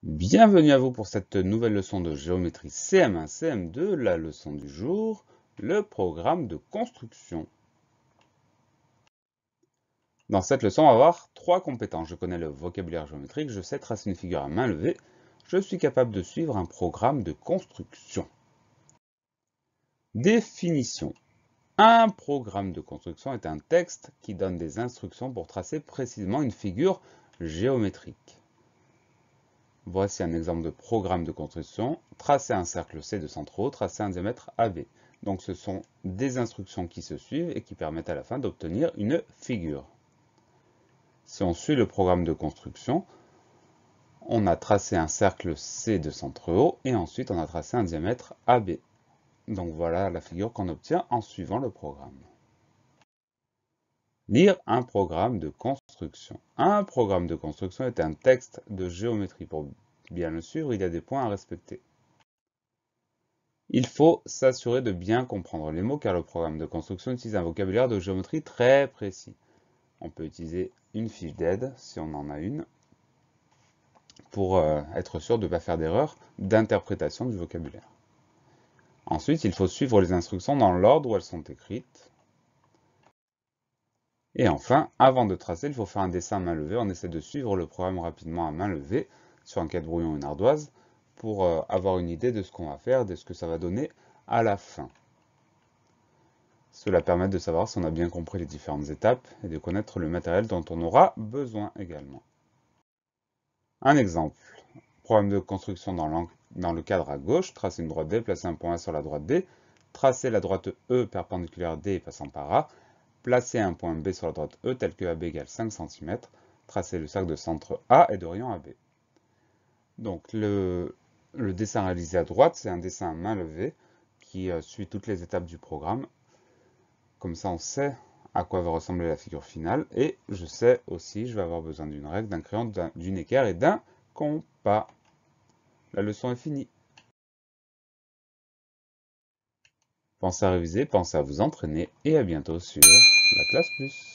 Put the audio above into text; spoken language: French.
Bienvenue à vous pour cette nouvelle leçon de géométrie CM1, CM2, la leçon du jour, le programme de construction. Dans cette leçon, on va voir 3 compétences. Je connais le vocabulaire géométrique, je sais tracer une figure à main levée, je suis capable de suivre un programme de construction. Définition. Un programme de construction est un texte qui donne des instructions pour tracer précisément une figure géométrique. Voici un exemple de programme de construction. Tracer un cercle C de centre O, tracer un diamètre AB. Donc ce sont des instructions qui se suivent et qui permettent à la fin d'obtenir une figure. Si on suit le programme de construction, on a tracé un cercle C de centre O et ensuite on a tracé un diamètre AB. Donc voilà la figure qu'on obtient en suivant le programme. Lire un programme de construction. Un programme de construction est un texte de géométrie. Pour bien le suivre, il y a des points à respecter. Il faut s'assurer de bien comprendre les mots car le programme de construction utilise un vocabulaire de géométrie très précis. On peut utiliser une fiche d'aide, si on en a une, pour être sûr de ne pas faire d'erreur d'interprétation du vocabulaire. Ensuite, il faut suivre les instructions dans l'ordre où elles sont écrites. Et enfin, avant de tracer, il faut faire un dessin à main levée. On essaie de suivre le programme rapidement à main levée sur un cahier de brouillon ou une ardoise pour avoir une idée de ce qu'on va faire, de ce que ça va donner à la fin. Cela permet de savoir si on a bien compris les différentes étapes et de connaître le matériel dont on aura besoin également. Un exemple, problème de construction dans le cadre à gauche, tracer une droite D, placer un point A sur la droite D, tracer la droite E perpendiculaire D passant par A, placer un point B sur la droite E tel que AB égale 5 cm, tracer le cercle de centre A et d'orient AB. Donc le dessin réalisé à droite, c'est un dessin à main levée qui suit toutes les étapes du programme. Comme ça, on sait à quoi va ressembler la figure finale. Et je sais aussi, je vais avoir besoin d'une règle, d'un crayon, d'une équerre et d'un compas. La leçon est finie. Pensez à réviser, pensez à vous entraîner et à bientôt sur la classe plus.